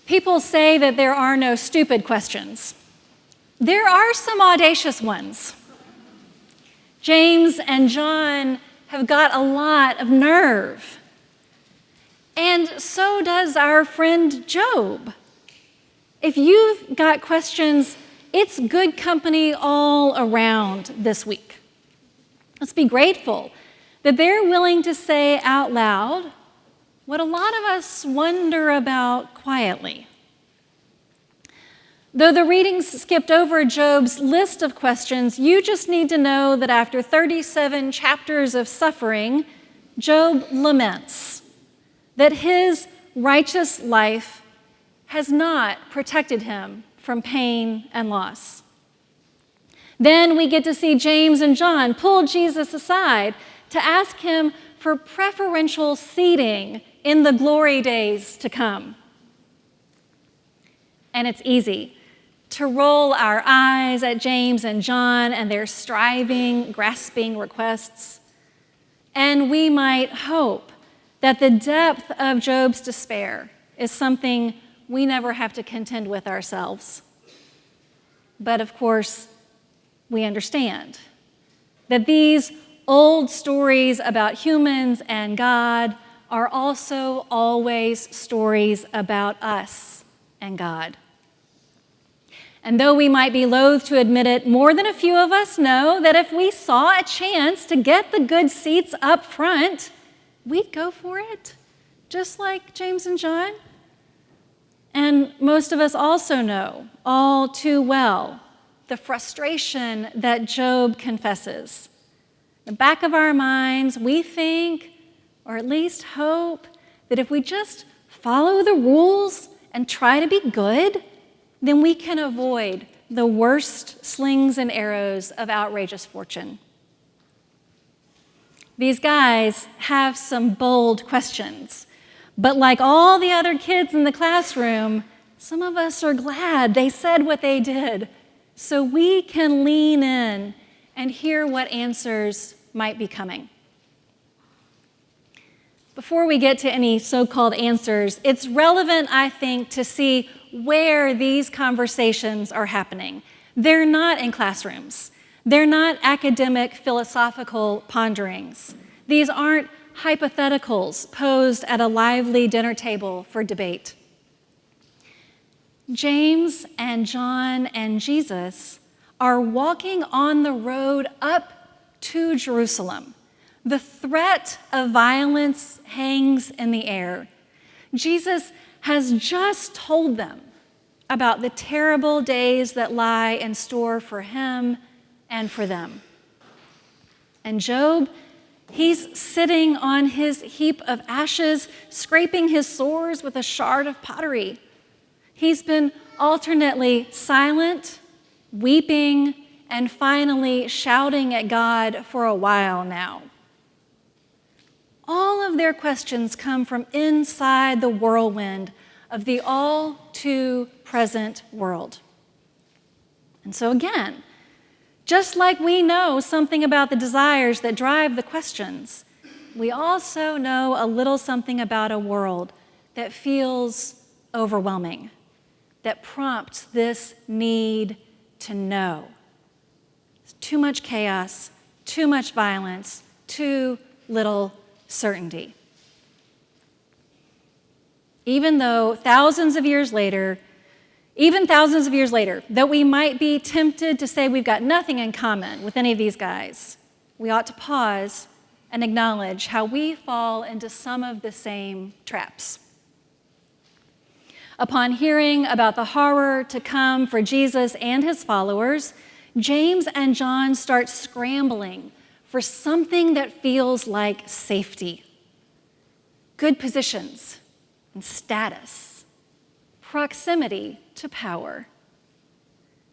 People say that there are no stupid questions. There are some audacious ones. James and John have got a lot of nerve. And so does our friend Job. If you've got questions, it's good company all around this week. Let's be grateful that they're willing to say out loud what a lot of us wonder about quietly. Though the readings skipped over Job's list of questions, you just need to know that after 37 chapters of suffering, Job laments that his righteous life has not protected him from pain and loss. Then we get to see James and John pull Jesus aside to ask him for preferential seating in the glory days to come. And it's easy to roll our eyes at James and John and their striving, grasping requests. And we might hope that the depth of Job's despair is something we never have to contend with ourselves. But of course, we understand that these old stories about humans and God are also always stories about us and God. And though we might be loath to admit it, more than a few of us know that if we saw a chance to get the good seats up front, we'd go for it, just like James and John. And most of us also know all too well the frustration that Job confesses. In the back of our minds, we think, or at least hope, that if we just follow the rules and try to be good, then we can avoid the worst slings and arrows of outrageous fortune. These guys have some bold questions, but like all the other kids in the classroom, some of us are glad they said what they did, so we can lean in and hear what answers might be coming. Before we get to any so-called answers, it's relevant, I think, to see where these conversations are happening. They're not in classrooms. They're not academic philosophical ponderings. These aren't hypotheticals posed at a lively dinner table for debate. James and John and Jesus are walking on the road up to Jerusalem. The threat of violence hangs in the air. Jesus has just told them about the terrible days that lie in store for him and for them. And Job, he's sitting on his heap of ashes, scraping his sores with a shard of pottery. He's been alternately silent, weeping, and finally shouting at God for a while now. All of their questions come from inside the whirlwind of the all-too-present world. And so again, just like we know something about the desires that drive the questions, we also know a little something about a world that feels overwhelming, that prompts this need to know. Too much chaos, too much violence, too little certainty. Even thousands of years later, that we might be tempted to say we've got nothing in common with any of these guys, we ought to pause and acknowledge how we fall into some of the same traps. Upon hearing about the horror to come for Jesus and his followers, James and John start scrambling for something that feels like safety, good positions and status, proximity to power.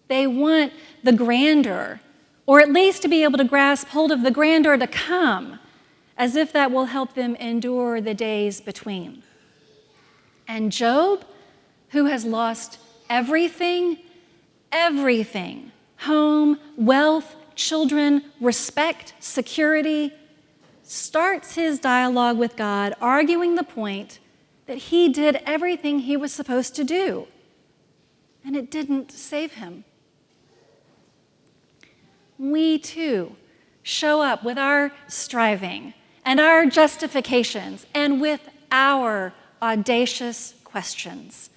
They want the grandeur, or at least to be able to grasp hold of the grandeur to come, as if that will help them endure the days between. And Job, who has lost everything, home, wealth, children, respect, security, starts his dialogue with God, arguing the point that he did everything he was supposed to do, and it didn't save him. We too show up with our striving and our justifications and with our audacious questions,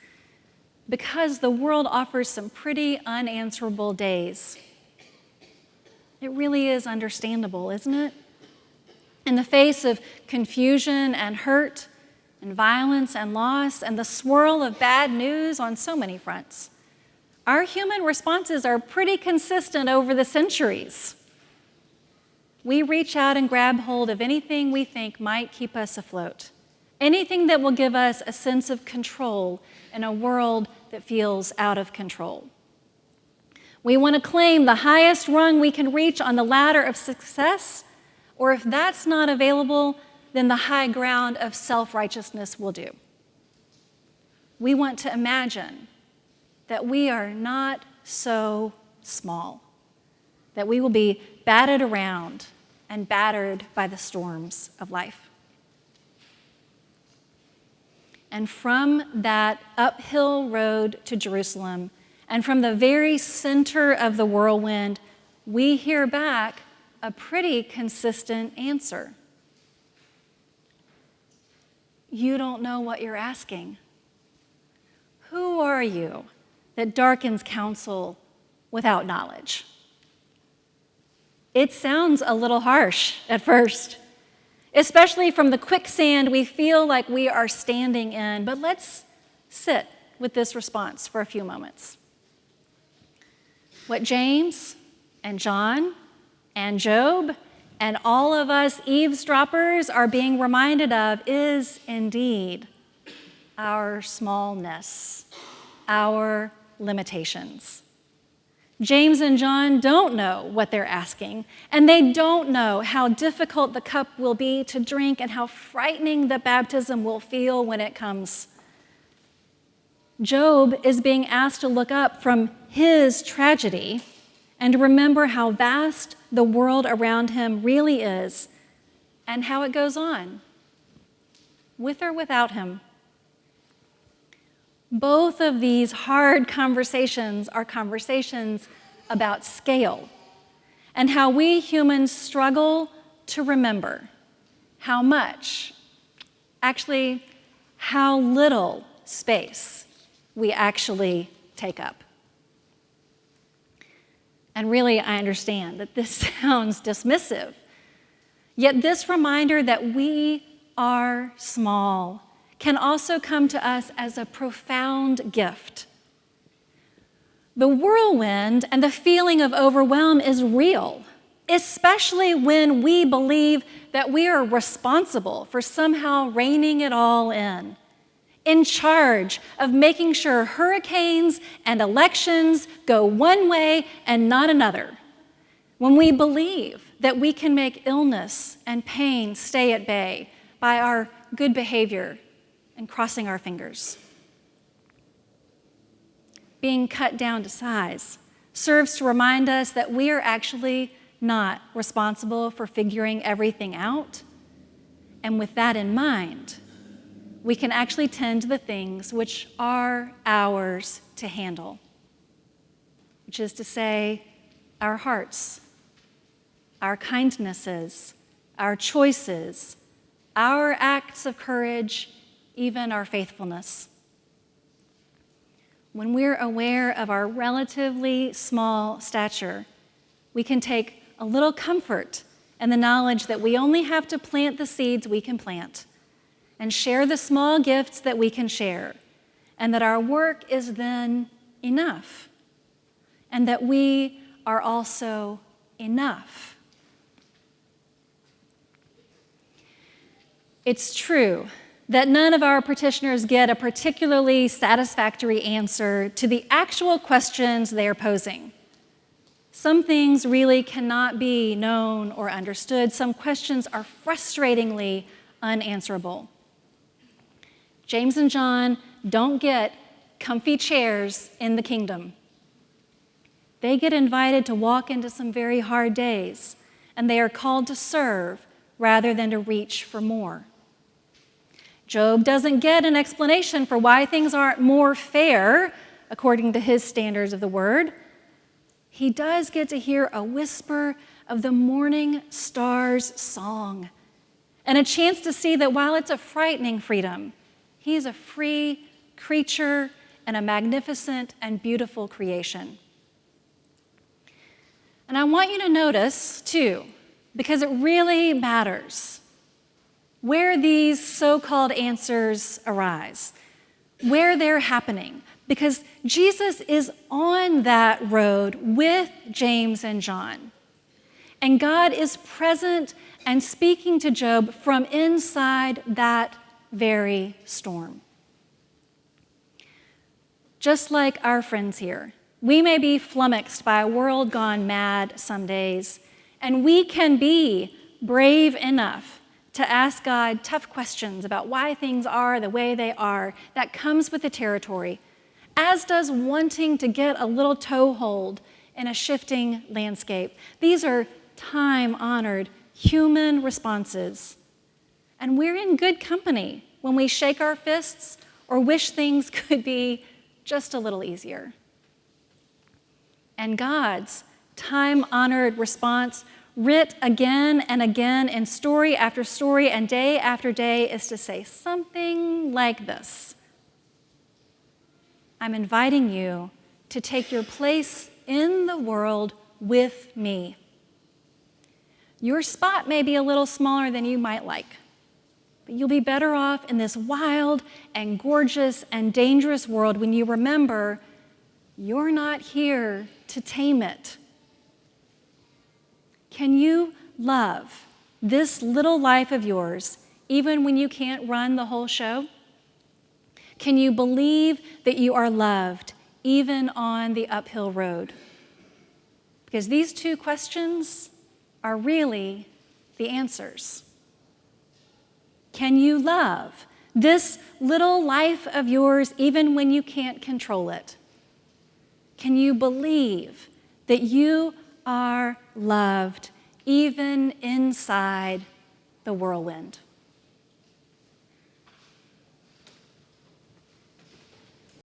because the world offers some pretty unanswerable days. It really is understandable, isn't it? In the face of confusion and hurt and violence and loss and the swirl of bad news on so many fronts, our human responses are pretty consistent over the centuries. We reach out and grab hold of anything we think might keep us afloat, anything that will give us a sense of control in a world that feels out of control. We want to claim the highest rung we can reach on the ladder of success, or if that's not available, then the high ground of self-righteousness will do. We want to imagine that we are not so small, that we will be batted around and battered by the storms of life. And from that uphill road to Jerusalem, and from the very center of the whirlwind, we hear back a pretty consistent answer. You don't know what you're asking. Who are you that darkens counsel without knowledge? It sounds a little harsh at first, especially from the quicksand we feel like we are standing in. But let's sit with this response for a few moments. What James and John and Job and all of us eavesdroppers are being reminded of is indeed our smallness, our limitations. James and John don't know what they're asking, and they don't know how difficult the cup will be to drink and how frightening the baptism will feel when it comes. Job is being asked to look up from his tragedy and to remember how vast the world around him really is and how it goes on, with or without him. Both of these hard conversations are conversations about scale and how we humans struggle to remember how much, actually, how little space we actually take up. And really, I understand that this sounds dismissive, yet this reminder that we are small can also come to us as a profound gift. The whirlwind and the feeling of overwhelm is real, especially when we believe that we are responsible for somehow reining it all in charge of making sure hurricanes and elections go one way and not another. When we believe that we can make illness and pain stay at bay by our good behavior and crossing our fingers. Being cut down to size serves to remind us that we are actually not responsible for figuring everything out. And with that in mind, we can actually tend to the things which are ours to handle, which is to say, our hearts, our kindnesses, our choices, our acts of courage, even our faithfulness. When we're aware of our relatively small stature, we can take a little comfort in the knowledge that we only have to plant the seeds we can plant and share the small gifts that we can share, and that our work is then enough, and that we are also enough. It's true that none of our petitioners get a particularly satisfactory answer to the actual questions they are posing. Some things really cannot be known or understood. Some questions are frustratingly unanswerable. James and John don't get comfy chairs in the kingdom. They get invited to walk into some very hard days, and they are called to serve rather than to reach for more. Job doesn't get an explanation for why things aren't more fair according to his standards of the word. He does get to hear a whisper of the morning star's song and a chance to see that while it's a frightening freedom, he's a free creature and a magnificent and beautiful creation. And I want you to notice, too, because it really matters, where these so-called answers arise, where they're happening, because Jesus is on that road with James and John. And God is present and speaking to Job from inside that very storm. Just like our friends here, we may be flummoxed by a world gone mad some days, and we can be brave enough to ask God tough questions about why things are the way they are. That comes with the territory, as does wanting to get a little toehold in a shifting landscape. These are time-honored human responses. And we're in good company when we shake our fists or wish things could be just a little easier. And God's time-honored response, writ again and again in story after story and day after day, is to say something like this: I'm inviting you to take your place in the world with me. Your spot may be a little smaller than you might like, but you'll be better off in this wild and gorgeous and dangerous world when you remember you're not here to tame it. Can you love this little life of yours even when you can't run the whole show? Can you believe that you are loved even on the uphill road? Because these two questions are really the answers. Can you love this little life of yours even when you can't control it? Can you believe that you are loved even inside the whirlwind?